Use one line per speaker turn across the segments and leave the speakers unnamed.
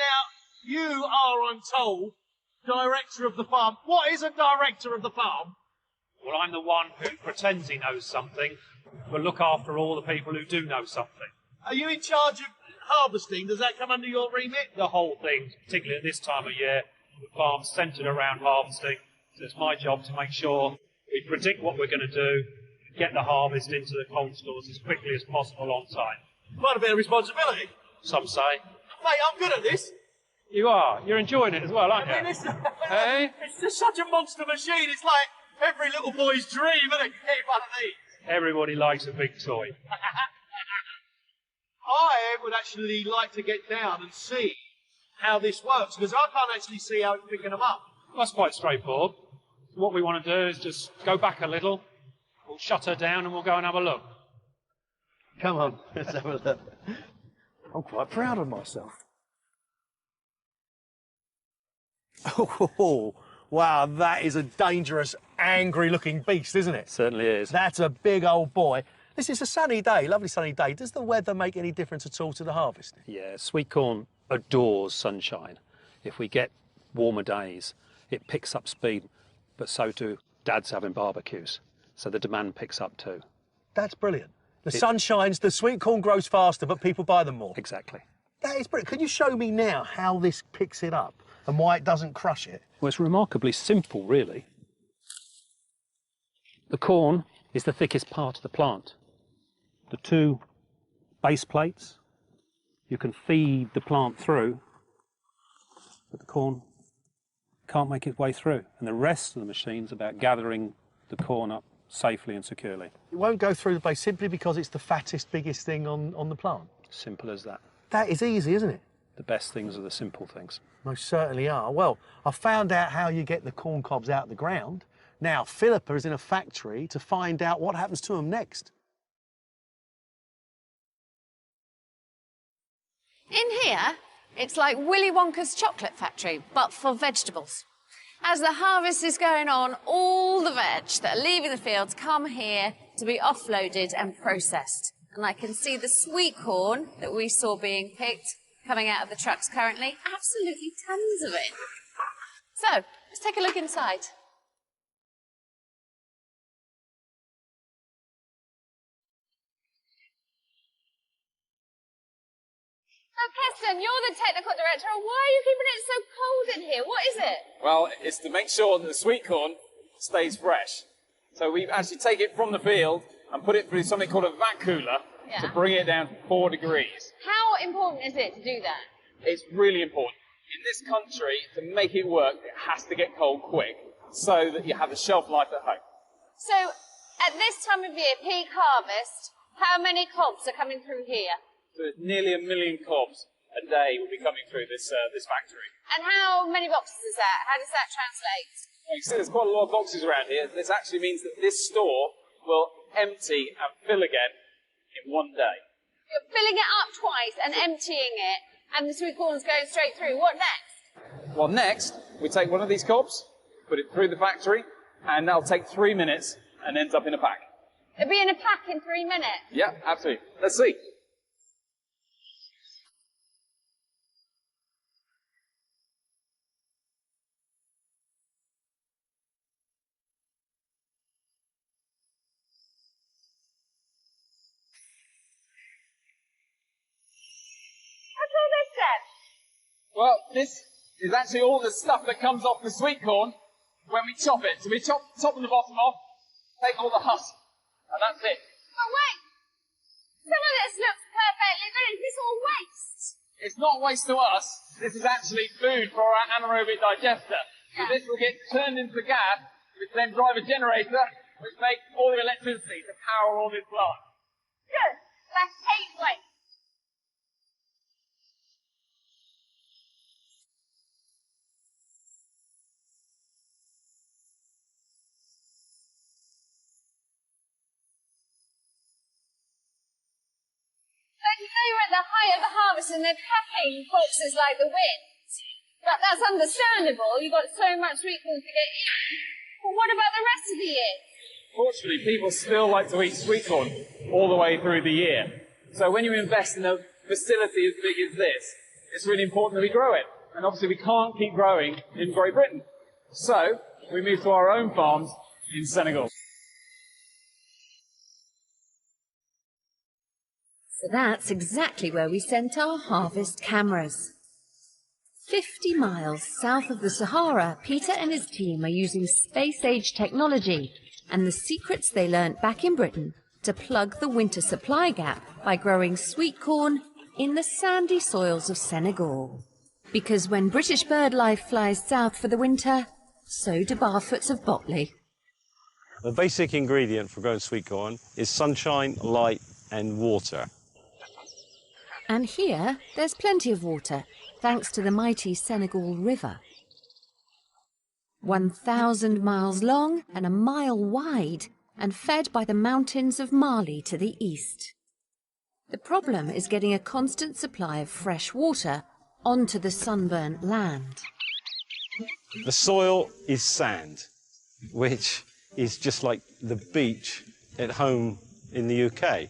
Now, you are, I'm told, director of the farm. What is a director of the farm?
Well, I'm the one who pretends he knows something, but look after all the people who do know something.
Are you in charge of harvesting? Does that come under your remit?
The whole thing, particularly at this time of year, the farm's centred around harvesting. So it's my job to make sure we predict what we're going to do, get the harvest into the cold stores as quickly as possible on time.
Quite a bit of responsibility.
Some say.
Mate, I'm good at this.
You are. You're enjoying it as well, aren't you?
I mean,
Hey?
it's just such a monster machine. It's like every little boy's dream, isn't it? Get one of these.
Everybody likes a big toy.
I would actually like to get down and see how this works, because I can't actually see how it's picking them up.
That's quite straightforward. What we want to do is just go back a little, we'll shut her down and we'll go and have a look.
Come on, let's have a look. I'm quite proud of myself. Oh, wow, that is a dangerous, angry-looking beast, isn't it?
Certainly is.
That's a big old boy. This is a sunny day, lovely sunny day. Does the weather make any difference at all to the harvest?
Yeah, sweet corn adores sunshine. If we get warmer days, it picks up speed, but so do dads having barbecues. So the demand picks up too.
That's brilliant. The sun shines, the sweet corn grows faster, but people buy them more.
Exactly.
That is brilliant. Can you show me now how this picks it up and why it doesn't crush it?
Well, it's remarkably simple, really. The corn is the thickest part of the plant. The two base plates, you can feed the plant through, but the corn can't make its way through. And the rest of the machine's about gathering the corn up safely and securely.
It won't go through the base simply because it's the fattest, biggest thing on the plant.
Simple as that.
That is easy, isn't it?
The best things are the simple things.
Most certainly are. Well, I found out how you get the corn cobs out of the ground. Now, Philippa is in a factory to find out what happens to them next.
In here, it's like Willy Wonka's chocolate factory, but for vegetables. As the harvest is going on, all the veg that are leaving the fields come here to be offloaded and processed. And I can see the sweet corn that we saw being picked coming out of the trucks currently. Absolutely tons of it. So, let's take a look inside. So, Keston, you're the technical director. Why are you keeping it so cold in here? What is it?
Well, it's to make sure that the sweet corn stays fresh. So we actually take it from the field and put it through something called a vac cooler to bring it down to 4 degrees.
How important is it to do that?
It's really important. In this country, to make it work, it has to get cold quick so that you have a shelf life at home.
So, at this time of year, peak harvest, how many cobs are coming through here?
So nearly 1 million cobs a day will be coming through this factory.
And how many boxes is that? How does that translate?
You can see there's quite a lot of boxes around here. This actually means that this store will empty and fill again in 1 day.
You're filling it up twice and emptying it, and the sweet corn's going straight through. What next?
Well, next, we take one of these cobs, put it through the factory, and that'll take 3 minutes and ends up in a pack.
It'll be in a pack in 3 minutes.
Yeah, absolutely. Let's see.
What's all this then?
Well, this is actually all the stuff that comes off the sweet corn when we chop it. So we chop the top and the bottom off, take all the husk, and that's it.
But wait! Some of this looks perfectly good. Is this all waste?
It's not waste to us. This is actually food for our anaerobic digester. So this will get turned into gas, which then drive a generator, which makes all the electricity to power all this plant.
Good. That's hate waste. You know you're at the height of the harvest and they're packing boxes like the wind. But that's understandable. You've got so much sweet corn to get in. But what about the rest of the year?
Fortunately, people still like to eat sweet corn all the way through the year. So when you invest in a facility as big as this, it's really important that we grow it. And obviously we can't keep growing in Great Britain. So we moved to our own farms in Senegal.
So that's exactly where we sent our harvest cameras. 50 miles south of the Sahara, Peter and his team are using space-age technology and the secrets they learnt back in Britain to plug the winter supply gap by growing sweet corn in the sandy soils of Senegal. Because when British bird life flies south for the winter, so do Barfoots of Botley.
The basic ingredient for growing sweet corn is sunshine, light and water.
And here, there's plenty of water, thanks to the mighty Senegal River. 1,000 miles long and a mile wide, and fed by the mountains of Mali to the east. The problem is getting a constant supply of fresh water onto the sunburnt land.
The soil is sand, which is just like the beach at home in the UK.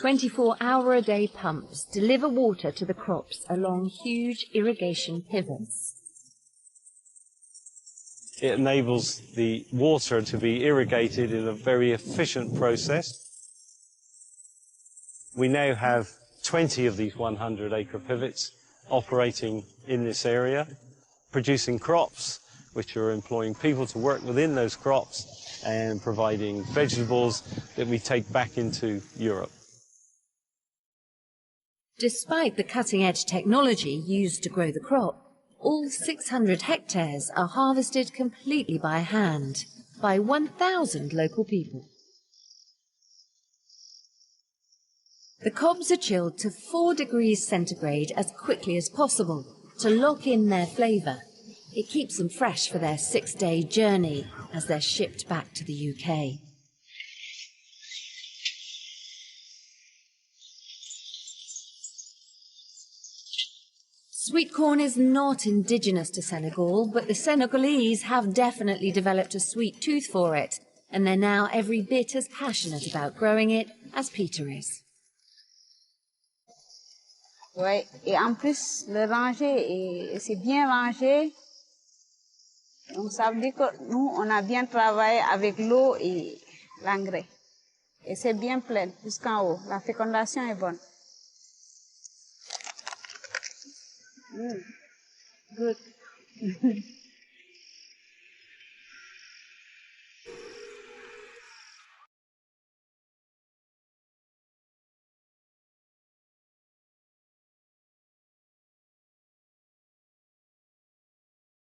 24-hour-a-day pumps deliver water to the crops along huge irrigation pivots.
It enables the water to be irrigated in a very efficient process. We now have 20 of these 100-acre pivots operating in this area, producing crops, which are employing people to work within those crops and providing vegetables that we take back into Europe.
Despite the cutting-edge technology used to grow the crop, all 600 hectares are harvested completely by hand by 1,000 local people. The cobs are chilled to 4 degrees centigrade as quickly as possible to lock in their flavour. It keeps them fresh for their 6-day journey as they're shipped back to the UK. Sweet corn is not indigenous to Senegal, but the Senegalese have definitely developed a sweet tooth for it, and they're now every bit as passionate about growing it as Peter is.
Oui, et en plus, le rangé, c'est bien rangé. Donc ça veut dire que nous, on a bien travaillé avec l'eau et l'engrais. Et c'est bien plein jusqu'en haut. La fécondation est bonne. Good.